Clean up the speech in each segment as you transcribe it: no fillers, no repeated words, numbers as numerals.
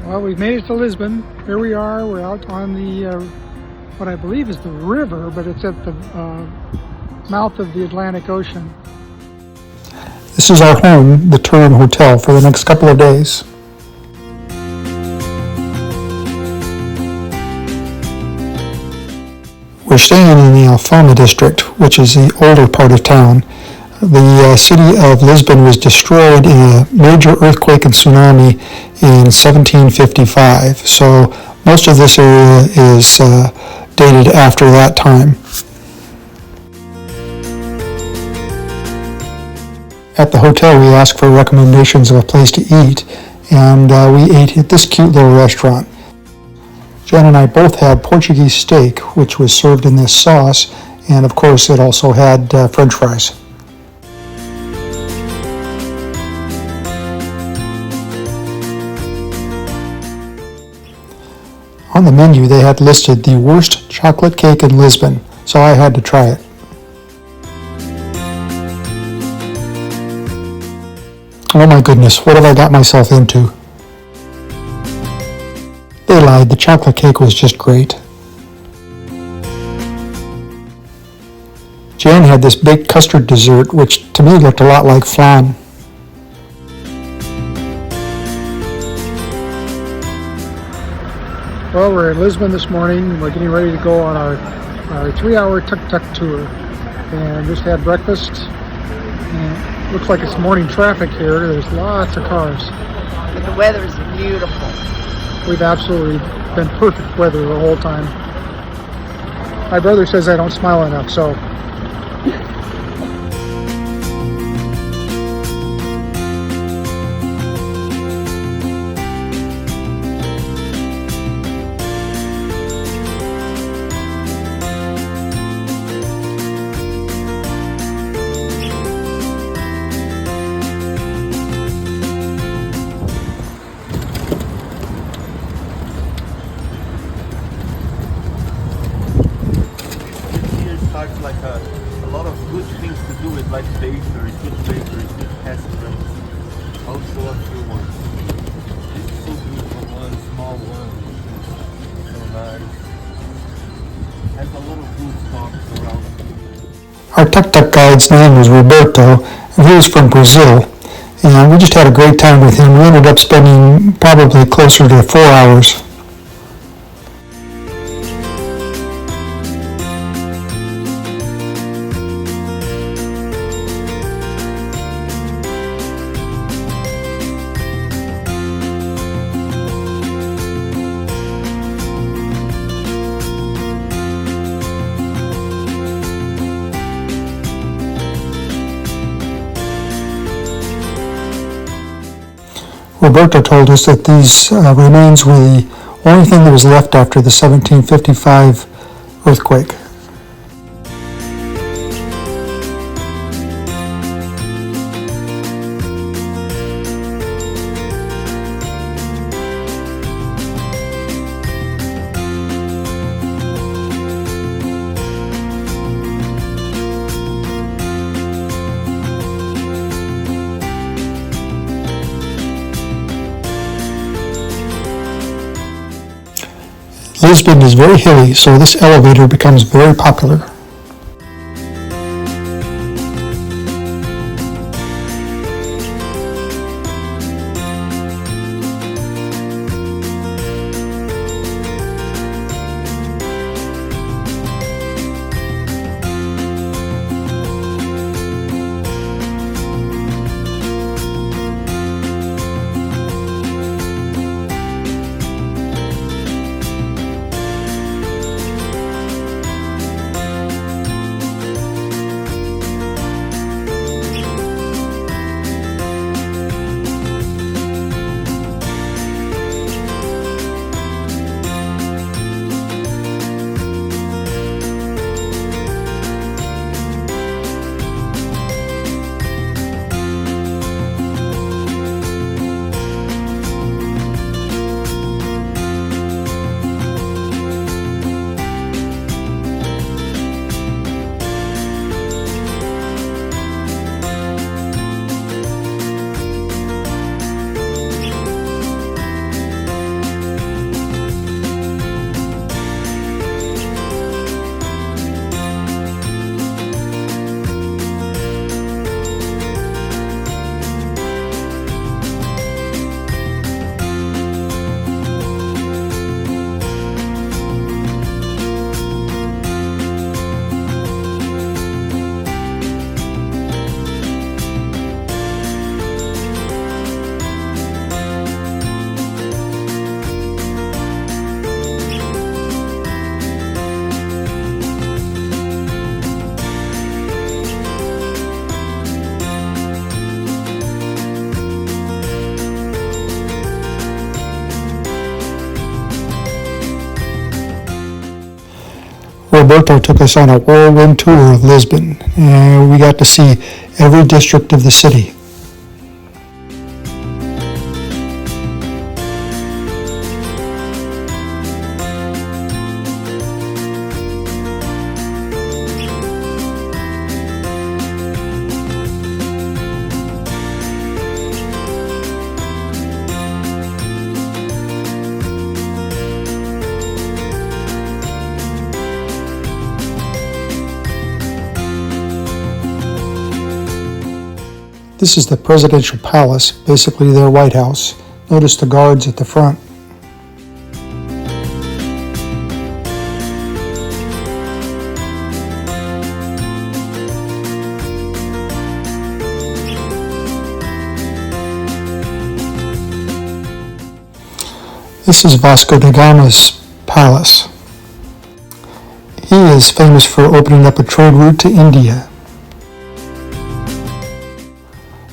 Well, we've made it to Lisbon. Here we are. We're out on the, what I believe is the river, but it's at the mouth of the Atlantic Ocean. This is our home, the Turin Hotel, for the next couple of days. We're staying in the Alfama district, which is the older part of town. The city of Lisbon was destroyed in a major earthquake and tsunami in 1755, so most of this area is dated after that time. At the hotel, we asked for recommendations of a place to eat, and we ate at this cute little restaurant. Jen and I both had Portuguese steak, which was served in this sauce, and of course it also had French fries. On the menu, they had listed the worst chocolate cake in Lisbon, so I had to try it. Oh my goodness, what have I got myself into? They lied, the chocolate cake was just great. Jan had this baked custard dessert, which to me looked a lot like flan. Well, we're in Lisbon this morning. We're getting ready to go on our 3-hour tuk-tuk tour. And just had breakfast. And it looks like it's morning traffic here. There's lots of cars. But the weather is beautiful. We've absolutely been perfect weather the whole time. My brother says I don't smile enough, so. Like a lot of good things to do with, like bakery, good restaurants, also a few ones. This is so beautiful, one small one, so nice. Has a lot of good stops around. Our tuk-tuk guide's name was Roberto, and he was from Brazil, and we just had a great time with him. We ended up spending probably closer to 4 hours. Roberto told us that these remains were the only thing that was left after the 1755 earthquake. Lisbon is very hilly, so this elevator becomes very popular. Alberto took us on a whirlwind tour of Lisbon, and we got to see every district of the city. This is the presidential palace, basically their White House. Notice the guards at the front. This is Vasco da Gama's palace. He is famous for opening up a trade route to India.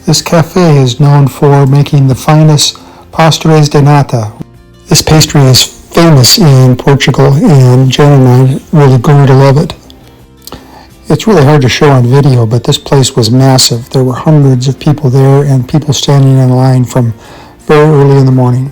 This cafe is known for making the finest pastéis de nata. This pastry is famous in Portugal, and Jen and I are really going to love it. It's really hard to show on video, but this place was massive. There were hundreds of people there and people standing in line from very early in the morning.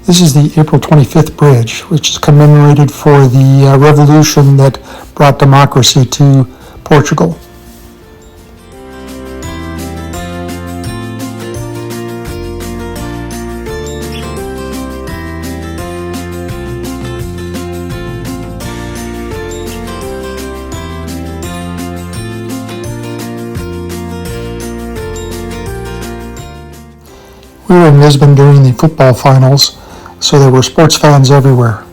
This is the April 25th bridge, which is commemorated for the revolution that brought democracy to Portugal. We were in Lisbon during the football finals, so there were sports fans everywhere.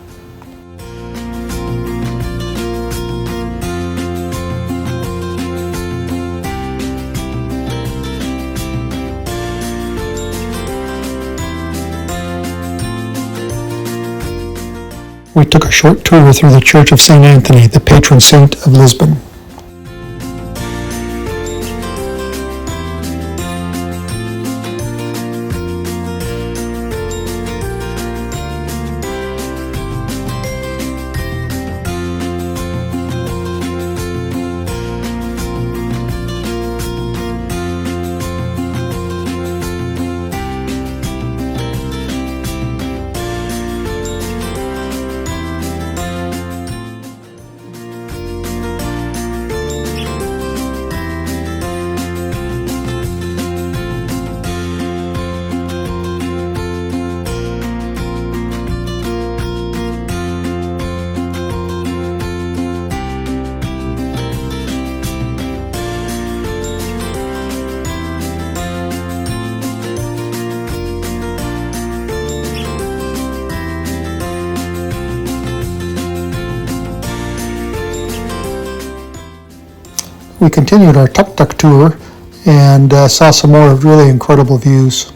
We took a short tour through the Church of St. Anthony, the patron saint of Lisbon. we continued our tuk-tuk tour and saw some more really incredible views.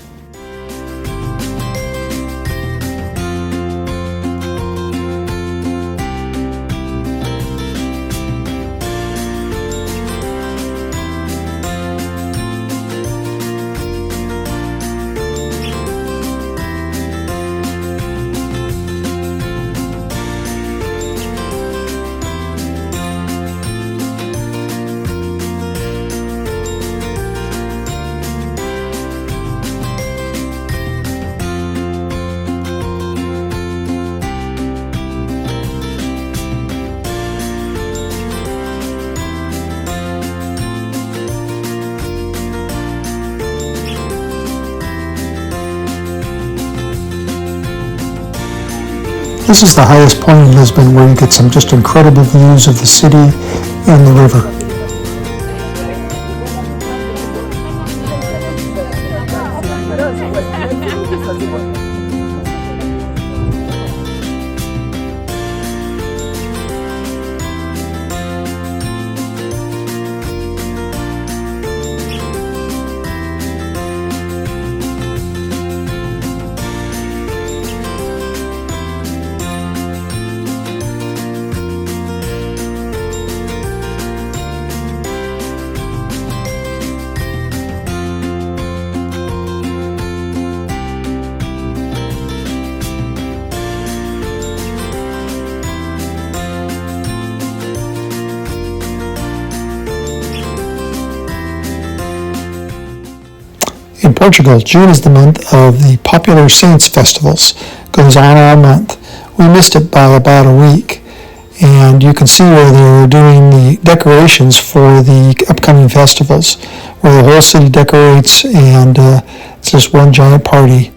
This is the highest point in Lisbon, where you get some just incredible views of the city and the river. In Portugal, June is the month of the popular Saints festivals. It goes on all month. We missed it by about a week, and you can see where they're doing the decorations for the upcoming festivals, where the whole city decorates, and it's just one giant party.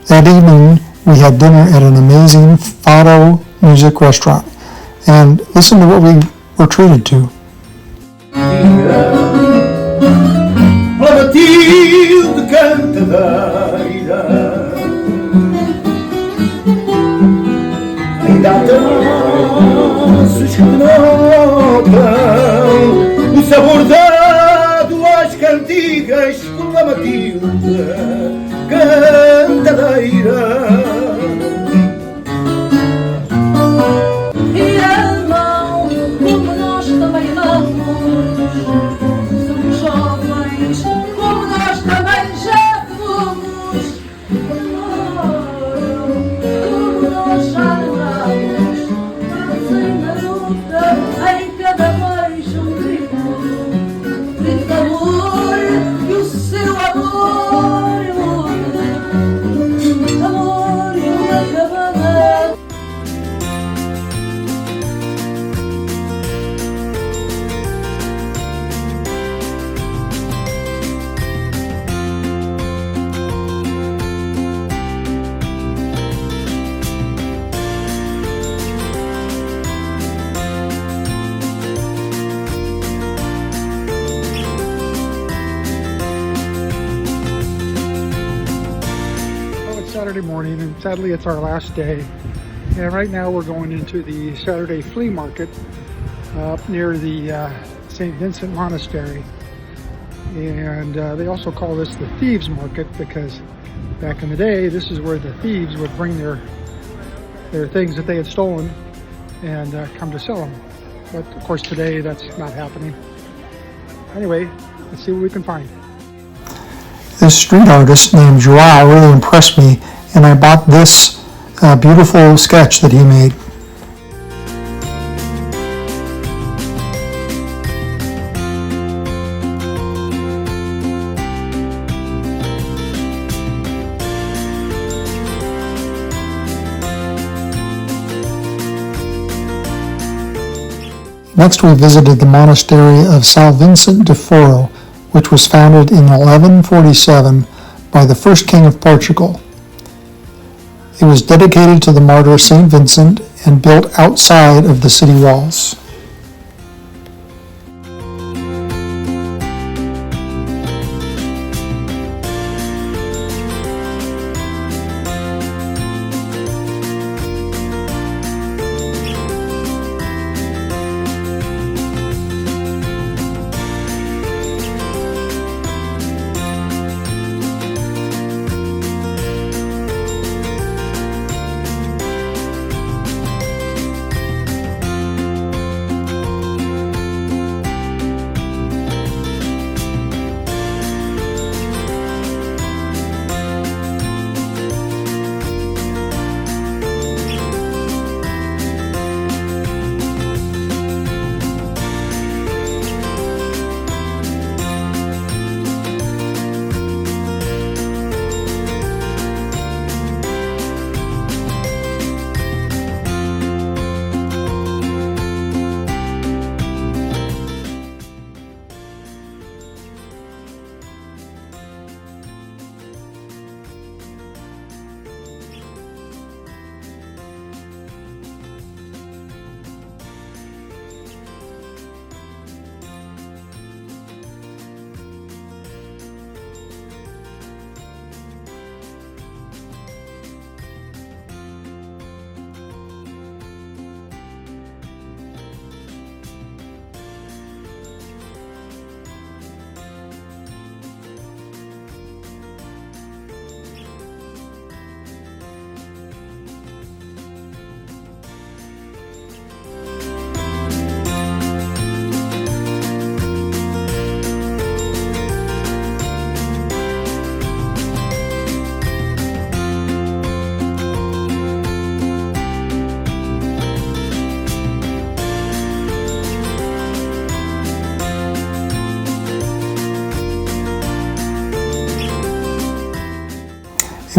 That evening, we had dinner at an amazing fado music restaurant. And listen to what we were treated to. O sabor dado às cantigas com a Matilde cantadeira. Saturday morning, and sadly it's our last day, and right now we're going into the Saturday flea market up near the St. Vincent Monastery, and they also call this the Thieves Market because back in the day this is where the thieves would bring their things that they had stolen and come to sell them. But of course today that's not happening. Anyway, let's see what we can find. This street artist named Joao really impressed me, and I bought this beautiful sketch that he made. Next we visited the monastery of São Vicente de Foro, which was founded in 1147 by the first king of Portugal. It was dedicated to the martyr St. Vincent and built outside of the city walls.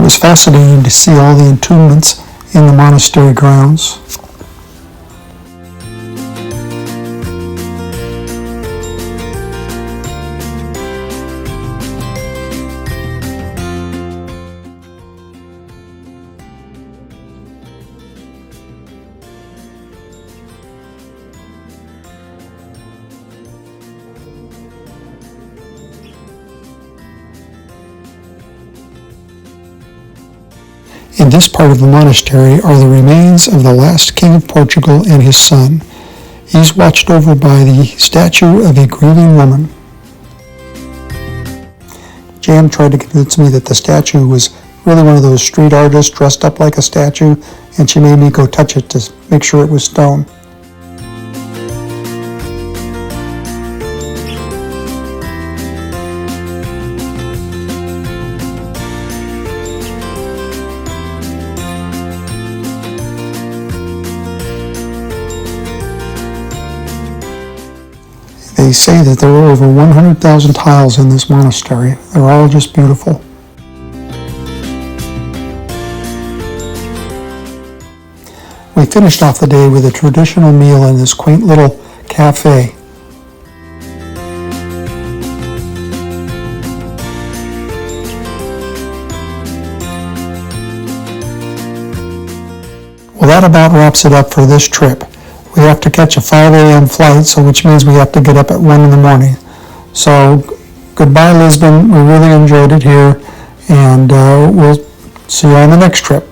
was fascinating to see all the entombments in the monastery grounds. In this part of the monastery are the remains of the last king of Portugal and his son. He's watched over by the statue of a grieving woman. Jan tried to convince me that the statue was really one of those street artists dressed up like a statue, and she made me go touch it to make sure it was stone. They say that there were over 100,000 tiles in this monastery. They're all just beautiful. We finished off the day with a traditional meal in this quaint little cafe. Well, that about wraps it up for this trip. We have to catch a 5 a.m. flight, so which means we have to get up at 1 in the morning. So goodbye, Lisbon. We really enjoyed it here, and we'll see you on the next trip.